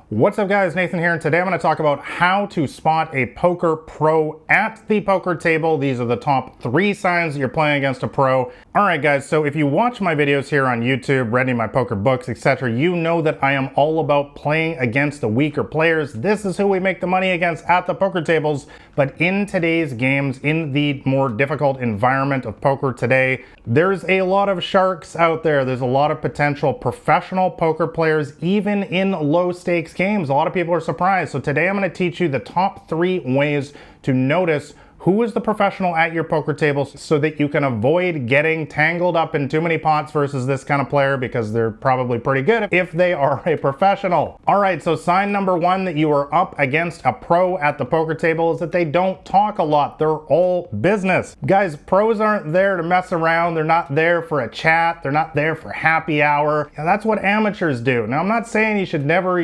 What's up guys, Nathan here, and today I'm going to talk about how to spot a poker pro at the poker table. These are the top 3 signs that you're playing against a pro. Alright guys, so if you watch my videos here on YouTube, reading my poker books, etc., you know that I am all about playing against the weaker players. This is who we make the money against at the poker tables, but in today's games, in the more difficult environment of poker today, there's a lot of sharks out there. There's a lot of potential professional poker players, even in low stakes games. A lot of people are surprised. So today I'm going to teach you the top 3 ways to notice who is the professional at your poker table so that you can avoid getting tangled up in too many pots versus this kind of player, because they're probably pretty good if they are a professional. All right, so sign number 1 that you are up against a pro at the poker table is that they don't talk a lot. They're all business. Guys, pros aren't there to mess around. They're not there for a chat. They're not there for happy hour. That's what amateurs do. Now, I'm not saying you should never,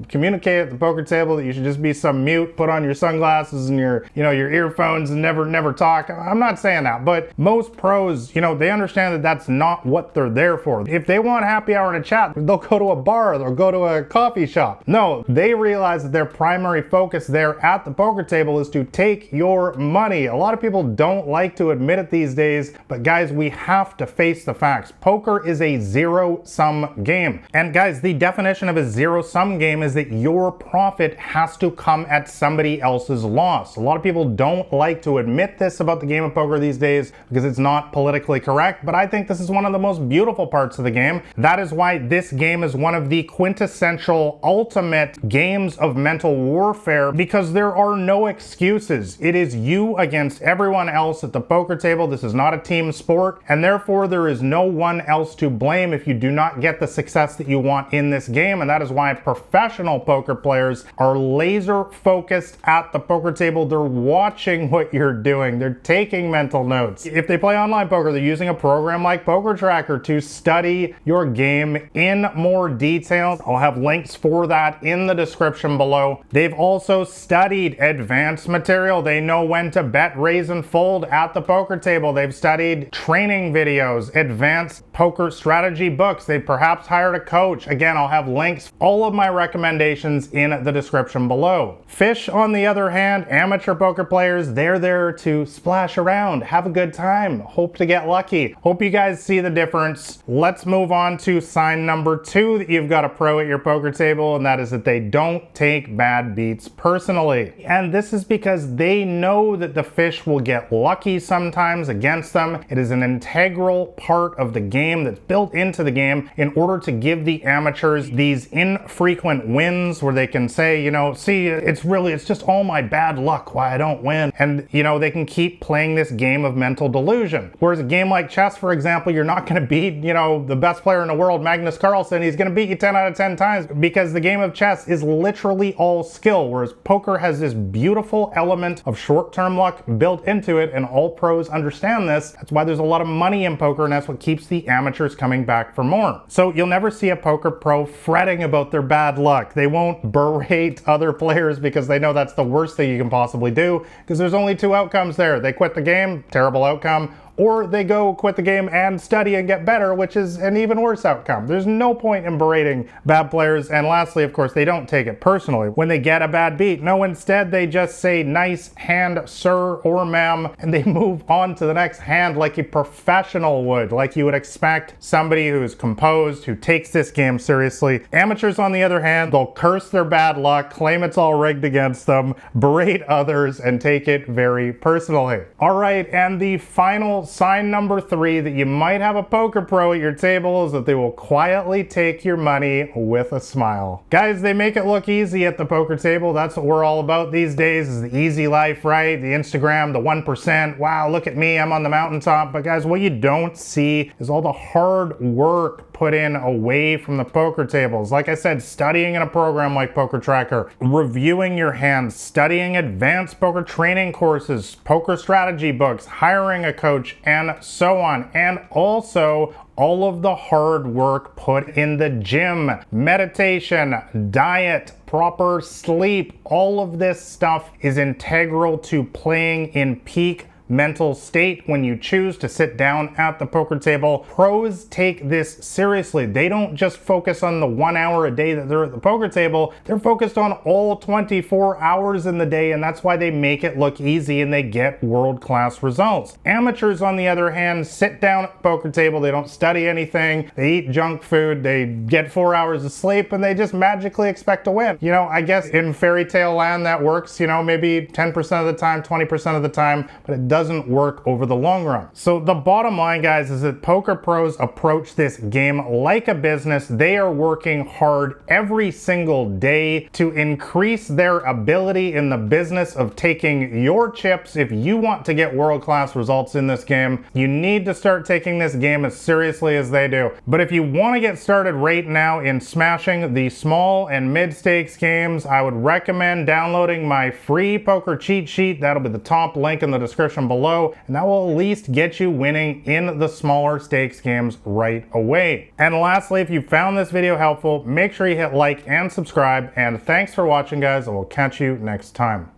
communicate at the poker table, that you should just be some mute, put on your sunglasses and your earphones and never talk. I'm not saying that, but most pros, they understand that that's not what they're there for. If they want happy hour and a chat, they'll go to a bar, they'll go to a coffee shop. No, they realize that their primary focus there at the poker table is to take your money. A lot of people don't like to admit it these days, but guys, we have to face the facts. Poker is a zero-sum game. And guys, the definition of a zero-sum game is that your profit has to come at somebody else's loss. A lot of people don't like to admit this about the game of poker these days because it's not politically correct, but I think this is one of the most beautiful parts of the game. That is why this game is one of the quintessential ultimate games of mental warfare, because there are no excuses. It is you against everyone else at the poker table. This is not a team sport, and therefore there is no one else to blame if you do not get the success that you want in this game. And that is why professional poker players are laser focused at the poker table. They're watching what you're doing. They're taking mental notes. If they play online poker, they're using a program like Poker Tracker to study your game in more detail. I'll have links for that in the description below. They've also studied advanced material. They know when to bet, raise, and fold at the poker table. They've studied training videos, advanced poker strategy books. They perhaps hired a coach. Again, I'll have links, all of my recommendations in the description below. Fish, on the other hand, amateur poker players, they're there to splash around, have a good time, hope to get lucky. Hope you guys see the difference. Let's move on to sign number 2 that you've got a pro at your poker table, and that is that they don't take bad beats personally. And this is because they know that the fish will get lucky sometimes against them. It is an integral part of the game that's built into the game in order to give the amateurs these infrequent wins where they can say, see, it's just all my bad luck why I don't win. And they can keep playing this game of mental delusion. Whereas a game like chess, for example, you're not going to beat, the best player in the world, Magnus Carlsen. He's going to beat you 10 out of 10 times because the game of chess is literally all skill, whereas poker has this beautiful element of short-term luck built into it, and all pros understand this. That's why there's a lot of money in poker, and that's what keeps the amateurs coming back for more. So you'll never see a poker pro fretting about their bad luck. They won't berate other players because they know that's the worst thing you can possibly do, because there's only 2 outcomes there. They quit the game, terrible outcome, or they go quit the game and study and get better, which is an even worse outcome. There's no point in berating bad players. And lastly, of course, they don't take it personally when they get a bad beat. No, instead, they just say, nice hand, sir or ma'am, and they move on to the next hand like a professional would, like you would expect somebody who's composed, who takes this game seriously. Amateurs, on the other hand, they'll curse their bad luck, claim it's all rigged against them, berate others, and take it very personally. All right, and the final sign number 3 that you might have a poker pro at your table is that they will quietly take your money with a smile. Guys, they make it look easy at the poker table. That's what we're all about these days, is the easy life, right? The Instagram, the 1%. Wow, look at me, I'm on the mountaintop. But guys, what you don't see is all the hard work put in away from the poker tables. Like I said, studying in a program like Poker Tracker, reviewing your hands, studying advanced poker training courses, poker strategy books, hiring a coach, and so on. And also all of the hard work put in the gym, meditation, diet, proper sleep. All of this stuff is integral to playing in peak mental state when you choose to sit down at the poker table. Pros take this seriously. They don't just focus on the 1 hour a day that they're at the poker table. They're focused on all 24 hours in the day, and that's why they make it look easy and they get world-class results. Amateurs, on the other hand, sit down at the poker table. They don't study anything. They eat junk food. They get 4 hours of sleep, and they just magically expect to win. You know, I guess in fairy tale land that works, you know, maybe 10% of the time, 20% of the time, but it doesn't work over the long run. So the bottom line, guys, is that poker pros approach this game like a business. They are working hard every single day to increase their ability in the business of taking your chips. If you want to get world-class results in this game, you need to start taking this game as seriously as they do. But if you want to get started right now in smashing the small and mid-stakes games, I would recommend downloading my free poker cheat sheet. That'll be the top link in the description below, and that will at least get you winning in the smaller stakes games right away. And lastly, if you found this video helpful, make sure you hit like and subscribe, and thanks for watching, guys, and we'll catch you next time.